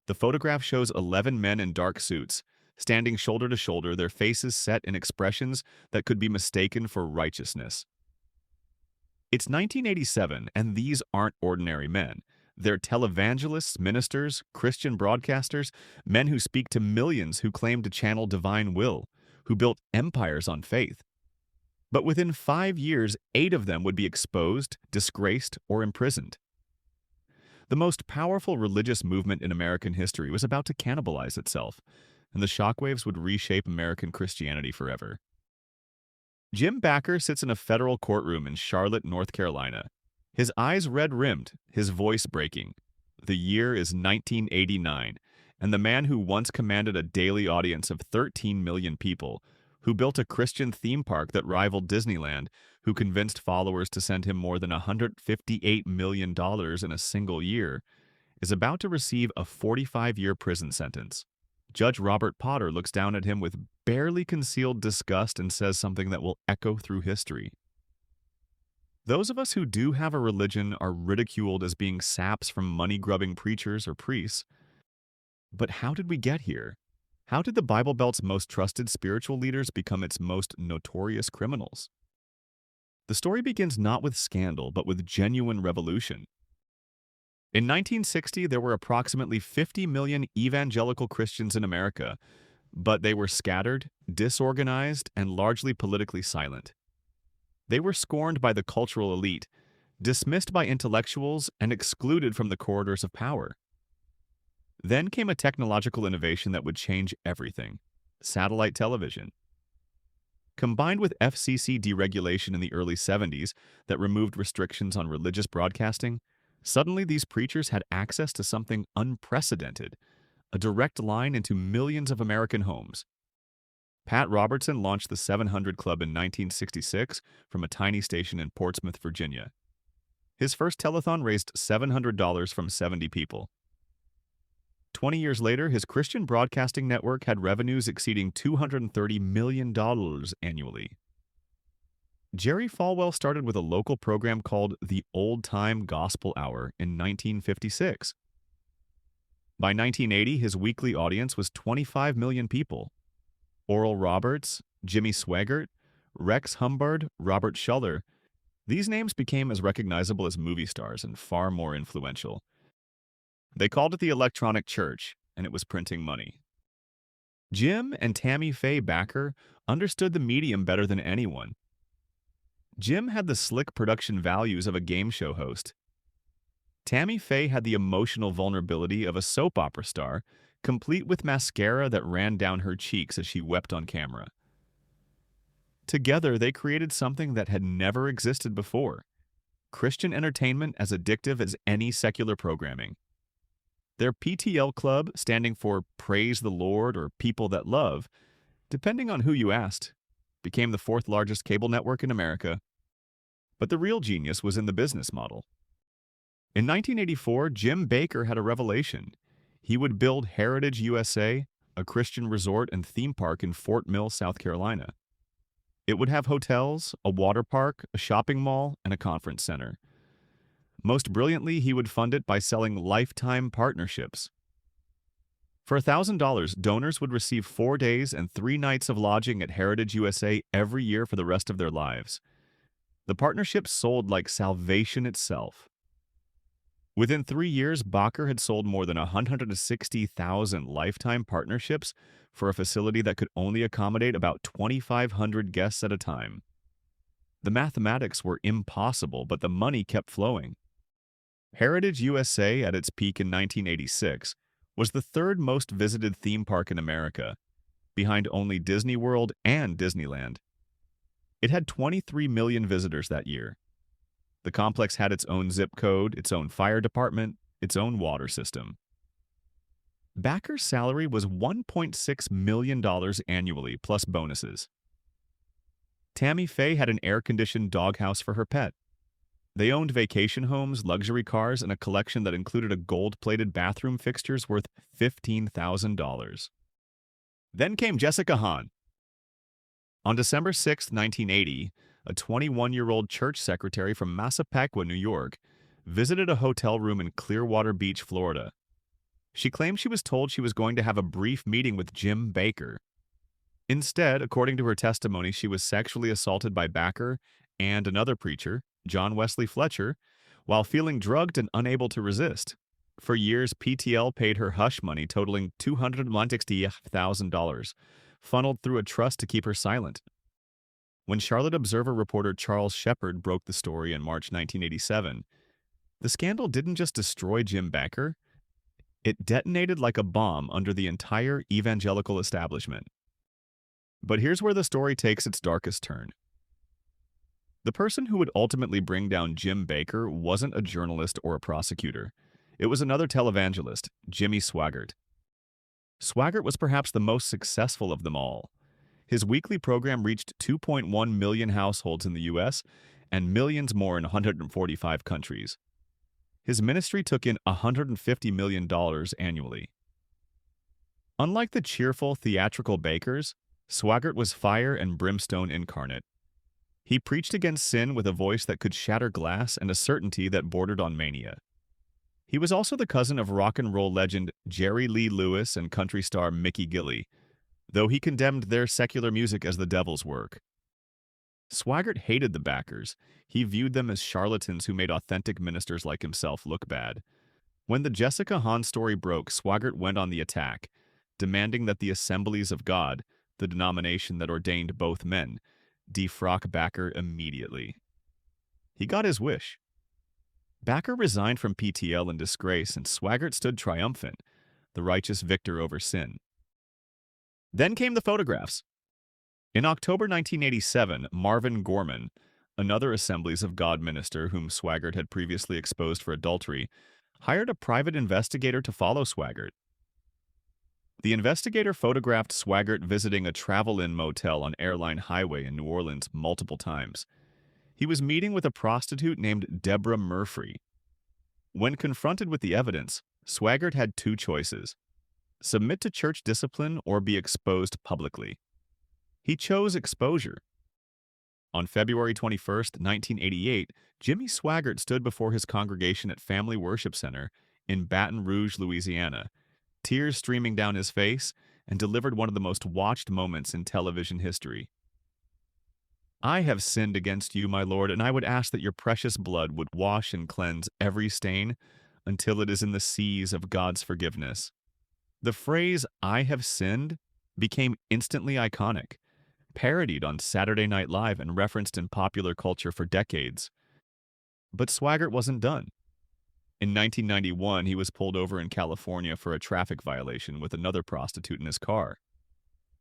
The photograph shows 11 men in dark suits, standing shoulder to shoulder, their faces set in expressions that could be mistaken for righteousness. It's 1987, and these aren't ordinary men. They're televangelists, ministers, Christian broadcasters, men who speak to millions, who claim to channel divine will, who built empires on faith. But within 5 years, 8 of them would be exposed, disgraced, or imprisoned. The most powerful religious movement in American history was about to cannibalize itself, and the shockwaves would reshape American Christianity forever. Jim Bakker sits in a federal courtroom in Charlotte, North Carolina. His eyes red-rimmed, his voice breaking. The year is 1989, and the man who once commanded a daily audience of 13 million people, who built a Christian theme park that rivaled Disneyland, who convinced followers to send him more than $158 million in a single year, is about to receive a 45-year prison sentence. Judge Robert Potter looks down at him with barely concealed disgust and says something that will echo through history. Those of us who do have a religion are ridiculed as being saps from money-grubbing preachers or priests. But how did we get here? How did the Bible Belt's most trusted spiritual leaders become its most notorious criminals? The story begins not with scandal, but with genuine revolution. In 1960, there were approximately 50 million evangelical Christians in America, but they were scattered, disorganized, and largely politically silent. They were scorned by the cultural elite, dismissed by intellectuals, and excluded from the corridors of power. Then came a technological innovation that would change everything: satellite television. Combined with FCC deregulation in the early 70s that removed restrictions on religious broadcasting, suddenly these preachers had access to something unprecedented: a direct line into millions of American homes. Pat Robertson launched the 700 Club in 1966 from a tiny station in Portsmouth, Virginia. His first telethon raised $700 from 70 people. 20 years later, his Christian broadcasting network had revenues exceeding $230 million annually. Jerry Falwell started with a local program called the Old Time Gospel Hour in 1956. By 1980, his weekly audience was 25 million people. Oral Roberts, Jimmy Swaggart, Rex Humbard, Robert Schuller, these names became as recognizable as movie stars and far more influential. They called it the Electronic Church, and it was printing money. Jim and Tammy Faye Bakker understood the medium better than anyone. Jim had the slick production values of a game show host. Tammy Faye had the emotional vulnerability of a soap opera star, complete with mascara that ran down her cheeks as she wept on camera. Together, they created something that had never existed before: Christian entertainment as addictive as any secular programming. Their PTL Club, standing for Praise the Lord or People That Love, depending on who you asked, became the fourth largest cable network in America. But the real genius was in the business model. In 1984, Jim Bakker had a revelation. He would build Heritage USA, a Christian resort and theme park in Fort Mill, South Carolina. It would have hotels, a water park, a shopping mall, and a conference center. Most brilliantly, he would fund it by selling lifetime partnerships. For $1,000, donors would receive 4 days and 3 nights of lodging at Heritage USA every year for the rest of their lives. The partnership sold like salvation itself. Within 3 years, Bakker had sold more than 160,000 lifetime partnerships for a facility that could only accommodate about 2,500 guests at a time. The mathematics were impossible, but the money kept flowing. Heritage USA, at its peak in 1986, was the third most visited theme park in America, behind only Disney World and Disneyland. It had 23 million visitors that year. The complex had its own zip code, its own fire department, its own water system. Bakker's salary was $1.6 million annually, plus bonuses. Tammy Faye had an air-conditioned doghouse for her pet. They owned vacation homes, luxury cars, and a collection that included a gold-plated bathroom fixtures worth $15,000. Then came Jessica Hahn. On December 6, 1980, a 21-year-old church secretary from Massapequa, New York, visited a hotel room in Clearwater Beach, Florida. She claimed she was told she was going to have a brief meeting with Jim Bakker. Instead, according to her testimony, she was sexually assaulted by Bakker and another preacher, John Wesley Fletcher, while feeling drugged and unable to resist. For years, PTL paid her hush money totaling $260,000, funneled through a trust to keep her silent. When Charlotte Observer reporter Charles Shepard broke the story in March 1987, the scandal didn't just destroy Jim Bakker, it detonated like a bomb under the entire evangelical establishment. But here's where the story takes its darkest turn. The person who would ultimately bring down Jim Bakker wasn't a journalist or a prosecutor. It was another televangelist, Jimmy Swaggart. Swaggart was perhaps the most successful of them all. His weekly program reached 2.1 million households in the U.S. and millions more in 145 countries. His ministry took in $150 million annually. Unlike the cheerful, theatrical Bakkers, Swaggart was fire and brimstone incarnate. He preached against sin with a voice that could shatter glass and a certainty that bordered on mania. He was also the cousin of rock and roll legend Jerry Lee Lewis and country star Mickey Gilley, though he condemned their secular music as the devil's work. Swaggart hated the Bakkers. He viewed them as charlatans who made authentic ministers like himself look bad. When the Jessica Hahn story broke, Swaggart went on the attack, demanding that the Assemblies of God, the denomination that ordained both men, defrock Bakker immediately. He got his wish. Bakker resigned from PTL in disgrace, and Swaggart stood triumphant, the righteous victor over sin. Then came the photographs. In October 1987, Marvin Gorman, another Assemblies of God minister whom Swaggart had previously exposed for adultery, hired a private investigator to follow Swaggart. The investigator photographed Swaggart visiting a travel-in motel on Airline Highway in New Orleans multiple times. He was meeting with a prostitute named Deborah Murphy. When confronted with the evidence, Swaggart had two choices: submit to church discipline or be exposed publicly. He chose exposure. On February 21, 1988, Jimmy Swaggart stood before his congregation at Family Worship Center in Baton Rouge, Louisiana, tears streaming down his face, and delivered one of the most watched moments in television history. "I have sinned against you, my Lord, and I would ask that your precious blood would wash and cleanse every stain until it is in the seas of God's forgiveness." The phrase, "I have sinned," became instantly iconic, parodied on Saturday Night Live and referenced in popular culture for decades. But Swaggart wasn't done. In 1991, he was pulled over in California for a traffic violation with another prostitute in his car.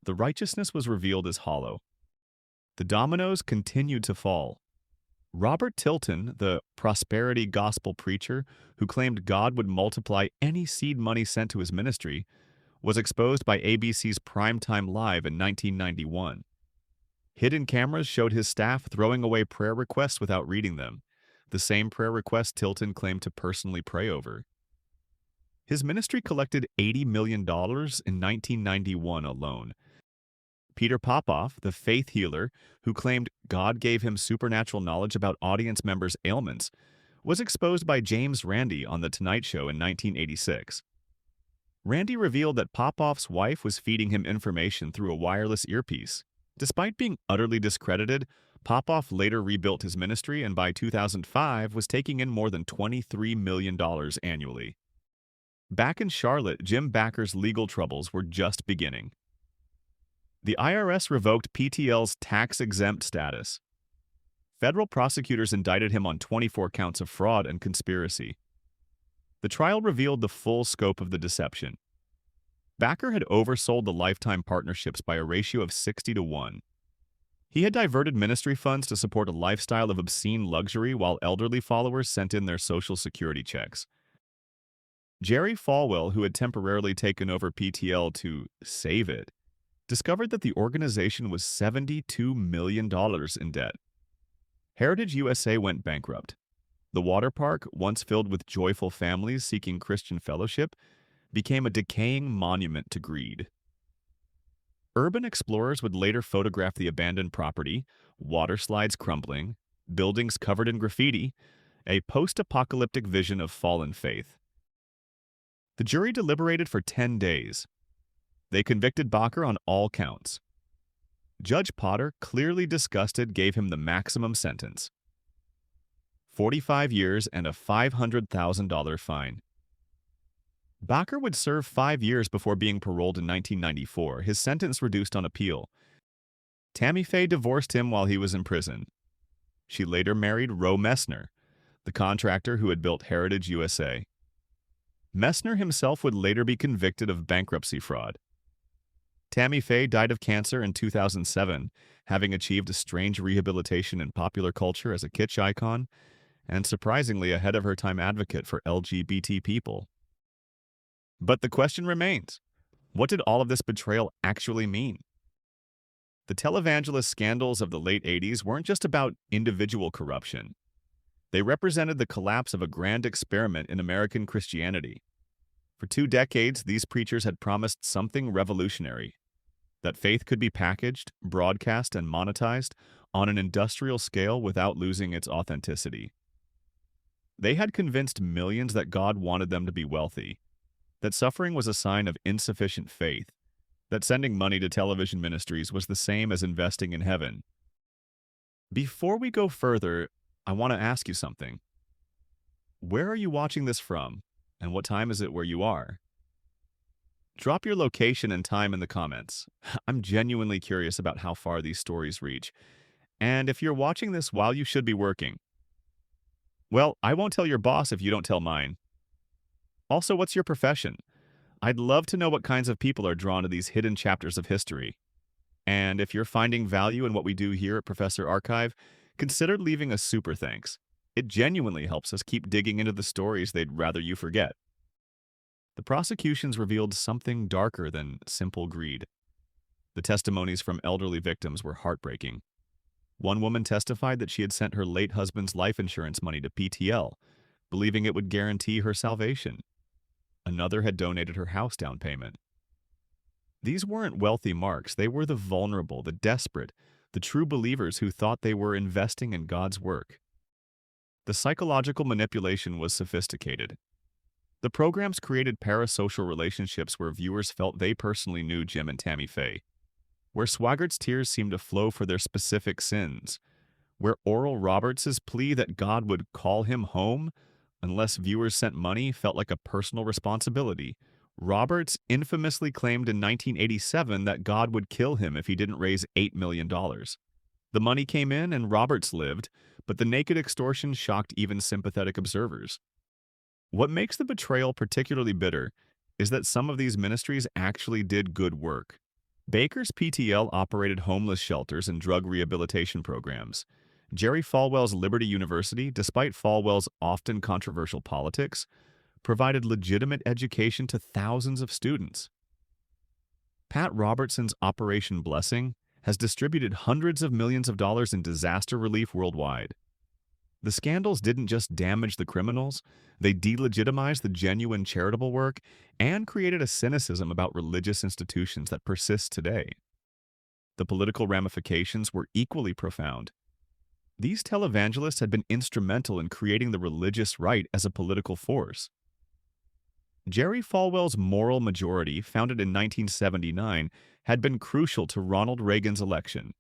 The righteousness was revealed as hollow. The dominoes continued to fall. Robert Tilton, the prosperity gospel preacher who claimed God would multiply any seed money sent to his ministry, was exposed by ABC's Primetime Live in 1991. Hidden cameras showed his staff throwing away prayer requests without reading them, the same prayer requests Tilton claimed to personally pray over. His ministry collected $80 million in 1991 alone. Peter Popoff, the faith healer who claimed God gave him supernatural knowledge about audience members' ailments, was exposed by James Randi on The Tonight Show in 1986. Randi revealed that Popoff's wife was feeding him information through a wireless earpiece. Despite being utterly discredited, Popoff later rebuilt his ministry and by 2005 was taking in more than $23 million annually. Back in Charlotte, Jim Bakker's legal troubles were just beginning. The IRS revoked PTL's tax-exempt status. Federal prosecutors indicted him on 24 counts of fraud and conspiracy. The trial revealed the full scope of the deception. Bakker had oversold the lifetime partnerships by a ratio of 60-1. He had diverted ministry funds to support a lifestyle of obscene luxury while elderly followers sent in their Social Security checks. Jerry Falwell, who had temporarily taken over PTL to save it, discovered that the organization was $72 million in debt. Heritage USA went bankrupt. The water park, once filled with joyful families seeking Christian fellowship, became a decaying monument to greed. Urban explorers would later photograph the abandoned property, water slides crumbling, buildings covered in graffiti, a post-apocalyptic vision of fallen faith. The jury deliberated for 10 days. They convicted Bakker on all counts. Judge Potter, clearly disgusted, gave him the maximum sentence: 45 years and a $500,000 fine. Bakker would serve 5 years before being paroled in 1994, his sentence reduced on appeal. Tammy Faye divorced him while he was in prison. She later married Roe Messner, the contractor who had built Heritage USA. Messner himself would later be convicted of bankruptcy fraud. Tammy Faye died of cancer in 2007, having achieved a strange rehabilitation in popular culture as a kitsch icon, and surprisingly ahead of her time advocate for LGBT people. But the question remains, what did all of this betrayal actually mean? The televangelist scandals of the late 80s weren't just about individual corruption. They represented the collapse of a grand experiment in American Christianity. For 2 decades, these preachers had promised something revolutionary: that faith could be packaged, broadcast, and monetized on an industrial scale without losing its authenticity. They had convinced millions that God wanted them to be wealthy, that suffering was a sign of insufficient faith, that sending money to television ministries was the same as investing in heaven. Before we go further, I want to ask you something. Where are you watching this from, and what time is it where you are? Drop your location and time in the comments. I'm genuinely curious about how far these stories reach, and if you're watching this while you should be working. Well, I won't tell your boss if you don't tell mine. Also, what's your profession? I'd love to know what kinds of people are drawn to these hidden chapters of history. And if you're finding value in what we do here at Professor Archive, consider leaving a super thanks. It genuinely helps us keep digging into the stories they'd rather you forget. The prosecutions revealed something darker than simple greed. The testimonies from elderly victims were heartbreaking. One woman testified that she had sent her late husband's life insurance money to PTL, believing it would guarantee her salvation. Another had donated her house down payment. These weren't wealthy marks. They were the vulnerable, the desperate, the true believers who thought they were investing in God's work. The psychological manipulation was sophisticated. The programs created parasocial relationships where viewers felt they personally knew Jim and Tammy Faye, where Swaggart's tears seemed to flow for their specific sins, where Oral Roberts' plea that God would call him home unless viewers sent money felt like a personal responsibility. Roberts infamously claimed in 1987 that God would kill him if he didn't raise $8 million. The money came in and Roberts lived, but the naked extortion shocked even sympathetic observers. What makes the betrayal particularly bitter is that some of these ministries actually did good work. Baker's PTL operated homeless shelters and drug rehabilitation programs. Jerry Falwell's Liberty University, despite Falwell's often controversial politics, provided legitimate education to thousands of students. Pat Robertson's Operation Blessing has distributed hundreds of millions of dollars in disaster relief worldwide. The scandals didn't just damage the criminals, they delegitimized the genuine charitable work and created a cynicism about religious institutions that persists today. The political ramifications were equally profound. These televangelists had been instrumental in creating the religious right as a political force. Jerry Falwell's moral majority, founded in 1979, had been crucial to Ronald Reagan's election.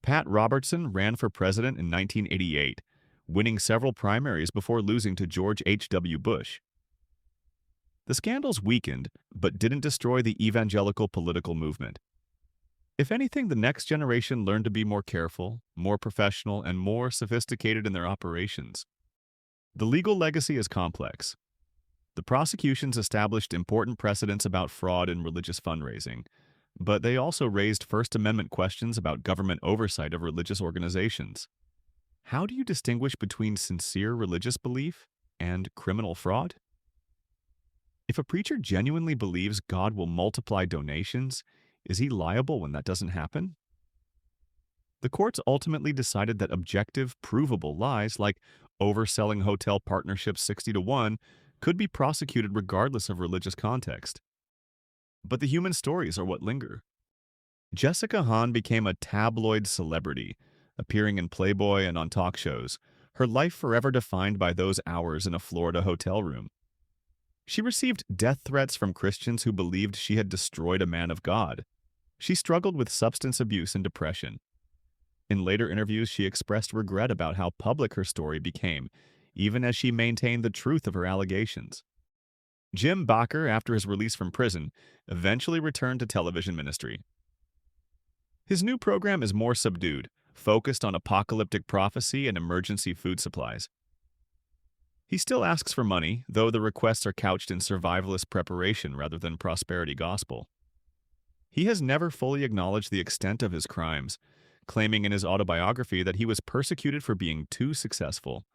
Pat Robertson ran for president in 1988, winning several primaries before losing to George H.W. Bush. The scandals weakened, but didn't destroy the evangelical political movement. If anything, the next generation learned to be more careful, more professional, and more sophisticated in their operations. The legal legacy is complex. The prosecutions established important precedents about fraud in religious fundraising, but they also raised First Amendment questions about government oversight of religious organizations. How do you distinguish between sincere religious belief and criminal fraud? If a preacher genuinely believes God will multiply donations, is he liable when that doesn't happen? The courts ultimately decided that objective, provable lies like overselling hotel partnerships 60-1 could be prosecuted regardless of religious context. But the human stories are what linger. Jessica Hahn became a tabloid celebrity, appearing in Playboy and on talk shows, her life forever defined by those hours in a Florida hotel room. She received death threats from Christians who believed she had destroyed a man of God. She struggled with substance abuse and depression. In later interviews, she expressed regret about how public her story became, even as she maintained the truth of her allegations. Jim Bakker, after his release from prison, eventually returned to television ministry. His new program is more subdued, focused on apocalyptic prophecy and emergency food supplies. He still asks for money, though the requests are couched in survivalist preparation rather than prosperity gospel. He has never fully acknowledged the extent of his crimes, claiming in his autobiography that he was persecuted for being too successful.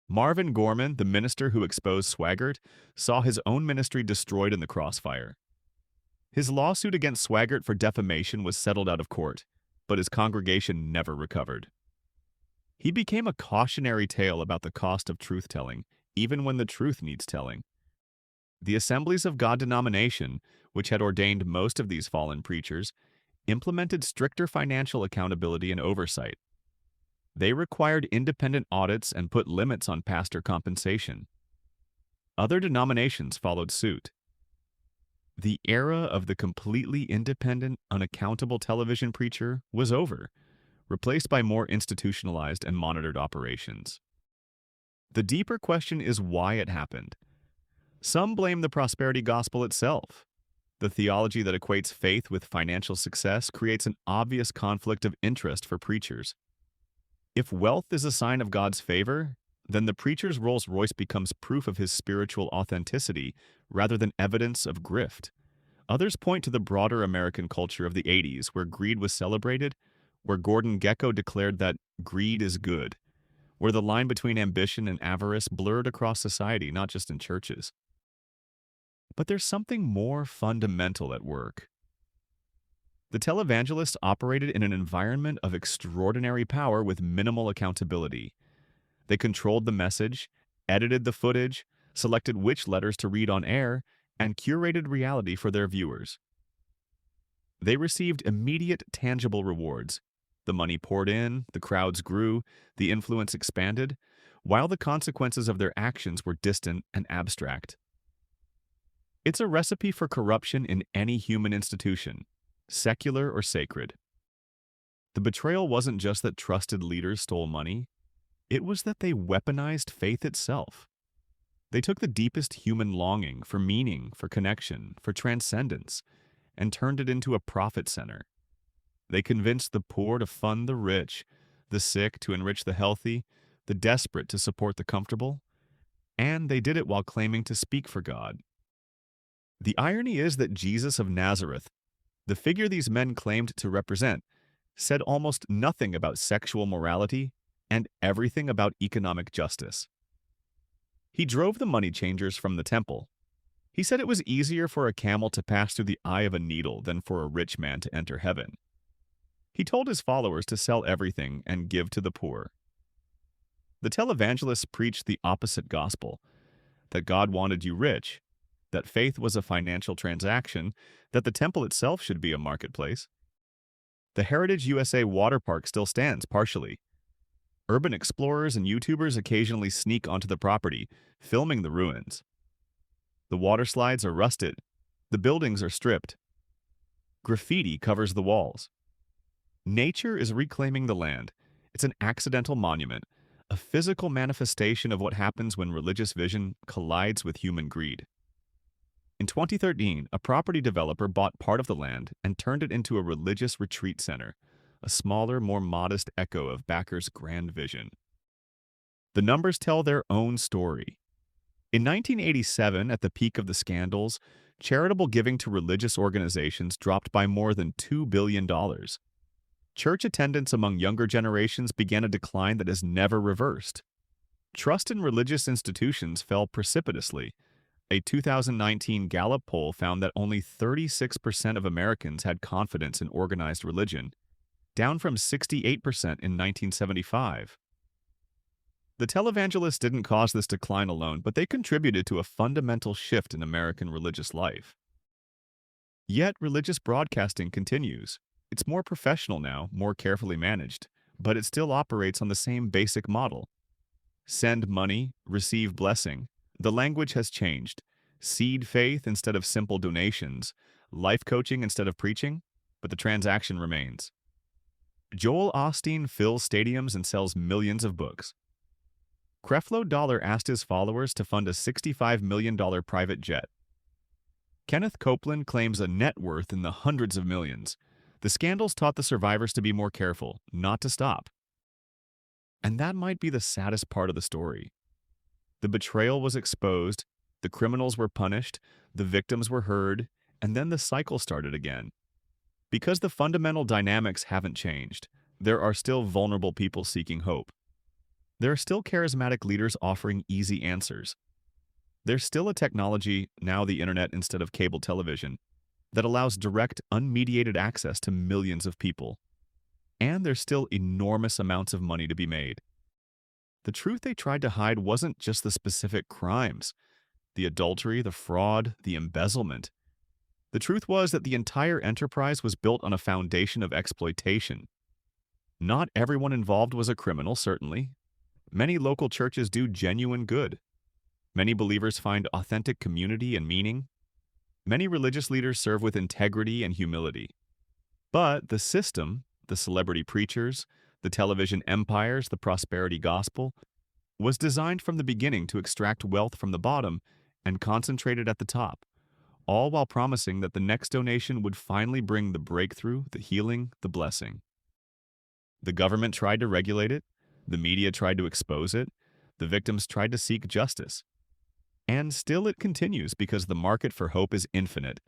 Marvin Gorman, the minister who exposed Swaggart, saw his own ministry destroyed in the crossfire. His lawsuit against Swaggart for defamation was settled out of court, but his congregation never recovered. He became a cautionary tale about the cost of truth-telling, even when the truth needs telling. The Assemblies of God denomination, which had ordained most of these fallen preachers, implemented stricter financial accountability and oversight. They required independent audits and put limits on pastor compensation. Other denominations followed suit. The era of the completely independent, unaccountable television preacher was over, replaced by more institutionalized and monitored operations. The deeper question is why it happened. Some blame the prosperity gospel itself. The theology that equates faith with financial success creates an obvious conflict of interest for preachers. If wealth is a sign of God's favor, then the preacher's Rolls-Royce becomes proof of his spiritual authenticity rather than evidence of grift. Others point to the broader American culture of the 80s, where greed was celebrated, where Gordon Gekko declared that greed is good, where the line between ambition and avarice blurred across society, not just in churches. But there's something more fundamental at work. The televangelists operated in an environment of extraordinary power with minimal accountability. They controlled the message, edited the footage, selected which letters to read on air, and curated reality for their viewers. They received immediate, tangible rewards. The money poured in, the crowds grew, the influence expanded, while the consequences of their actions were distant and abstract. It's a recipe for corruption in any human institution, secular or sacred. The betrayal wasn't just that trusted leaders stole money, it was that they weaponized faith itself. They took the deepest human longing for meaning, for connection, for transcendence, and turned it into a profit center. They convinced the poor to fund the rich, the sick to enrich the healthy, the desperate to support the comfortable, and they did it while claiming to speak for God. The irony is that Jesus of Nazareth, the figure these men claimed to represent, said almost nothing about sexual morality and everything about economic justice. He drove the money changers from the temple. He said it was easier for a camel to pass through the eye of a needle than for a rich man to enter heaven. He told his followers to sell everything and give to the poor. The televangelists preached the opposite gospel, that God wanted you rich, that faith was a financial transaction, that the temple itself should be a marketplace. The Heritage USA water park still stands partially. Urban explorers and YouTubers occasionally sneak onto the property, filming the ruins. The water slides are rusted. The buildings are stripped. Graffiti covers the walls. Nature is reclaiming the land. It's an accidental monument, a physical manifestation of what happens when religious vision collides with human greed. In 2013, a property developer bought part of the land and turned it into a religious retreat center, a smaller, more modest echo of Bakker's grand vision. The numbers tell their own story. In 1987, at the peak of the scandals, charitable giving to religious organizations dropped by more than $2 billion. Church attendance among younger generations began a decline that has never reversed. Trust in religious institutions fell precipitously. A 2019 Gallup poll found that only 36% of Americans had confidence in organized religion, down from 68% in 1975. The televangelists didn't cause this decline alone, but they contributed to a fundamental shift in American religious life. Yet, religious broadcasting continues. It's more professional now, more carefully managed, but it still operates on the same basic model. Send money, receive blessing. The language has changed. Seed faith instead of simple donations, life coaching instead of preaching, but the transaction remains. Joel Osteen fills stadiums and sells millions of books. Creflo Dollar asked his followers to fund a $65 million private jet. Kenneth Copeland claims a net worth in the hundreds of millions. The scandals taught the survivors to be more careful, not to stop. And that might be the saddest part of the story. The betrayal was exposed, the criminals were punished, the victims were heard, and then the cycle started again. Because the fundamental dynamics haven't changed, there are still vulnerable people seeking hope. There are still charismatic leaders offering easy answers. There's still a technology, now the internet instead of cable television, that allows direct, unmediated access to millions of people. And there's still enormous amounts of money to be made. The truth they tried to hide wasn't just the specific crimes, the adultery, the fraud, the embezzlement. The truth was that the entire enterprise was built on a foundation of exploitation. Not everyone involved was a criminal, certainly. Many local churches do genuine good. Many believers find authentic community and meaning. Many religious leaders serve with integrity and humility. But the system, the celebrity preachers, the television empires, the prosperity gospel, was designed from the beginning to extract wealth from the bottom and concentrate it at the top, all while promising that the next donation would finally bring the breakthrough, the healing, the blessing. The government tried to regulate it, the media tried to expose it, the victims tried to seek justice. And still it continues because the market for hope is infinite,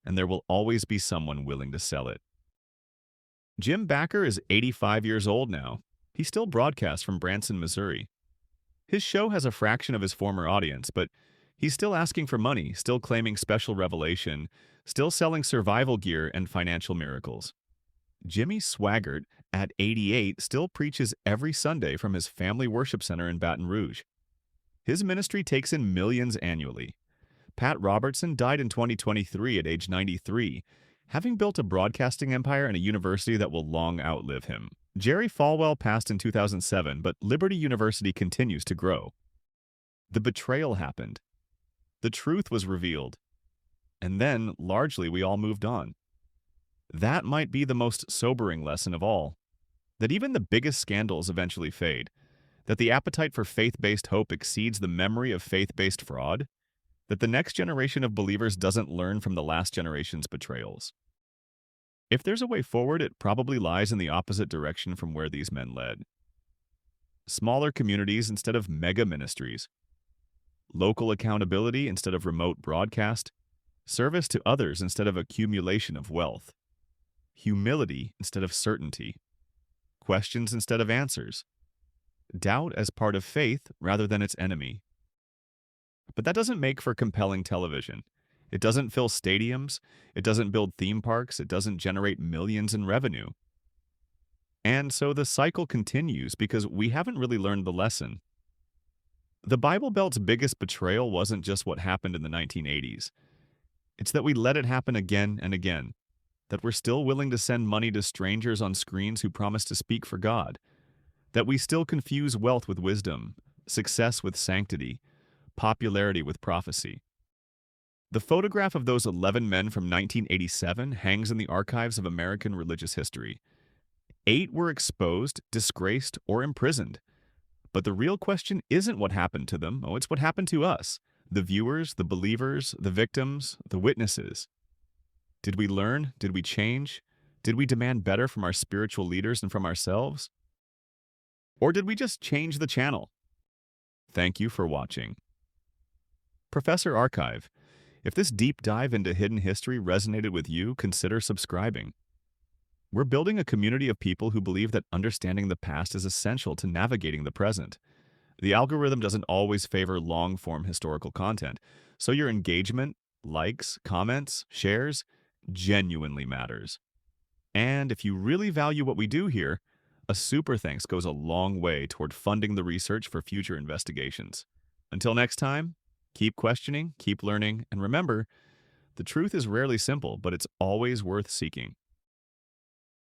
and there will always be someone willing to sell it. Jim Bakker is 85 years old now. He still broadcasts from Branson, Missouri. His show has a fraction of his former audience, but he's still asking for money, still claiming special revelation, still selling survival gear and financial miracles. Jimmy Swaggart, at 88, still preaches every Sunday from his family worship center in Baton Rouge. His ministry takes in millions annually. Pat Robertson died in 2023 at age 93, having built a broadcasting empire and a university that will long outlive him. Jerry Falwell passed in 2007, but Liberty University continues to grow. The betrayal happened. The truth was revealed. And then, largely, we all moved on. That might be the most sobering lesson of all. That even the biggest scandals eventually fade. That the appetite for faith-based hope exceeds the memory of faith-based fraud. That the next generation of believers doesn't learn from the last generation's betrayals. If there's a way forward, it probably lies in the opposite direction from where these men led. Smaller communities instead of mega ministries. Local accountability instead of remote broadcast. Service to others instead of accumulation of wealth. Humility instead of certainty. Questions instead of answers. Doubt as part of faith rather than its enemy. But that doesn't make for compelling television. It doesn't fill stadiums. It doesn't build theme parks. It doesn't generate millions in revenue. And so the cycle continues because we haven't really learned the lesson. The Bible Belt's biggest betrayal wasn't just what happened in the 1980s. It's that we let it happen again and again. That we're still willing to send money to strangers on screens who promise to speak for God. That we still confuse wealth with wisdom, success with sanctity, popularity with prophecy. The photograph of those 11 men from 1987 hangs in the archives of American religious history. 8 were exposed, disgraced, or imprisoned. But the real question isn't what happened to them. Oh, it's what happened to us. The viewers, the believers, the victims, the witnesses. Did we learn? Did we change? Did we demand better from our spiritual leaders and from ourselves? Or did we just change the channel? Thank you for watching. Professor Archive. If this deep dive into hidden history resonated with you, consider subscribing. We're building a community of people who believe that understanding the past is essential to navigating the present. The algorithm doesn't always favor long-form historical content, so your engagement, likes, comments, shares, genuinely matters. And if you really value what we do here, a super thanks goes a long way toward funding the research for future investigations. Until next time, keep questioning, keep learning, and remember, the truth is rarely simple, but it's always worth seeking.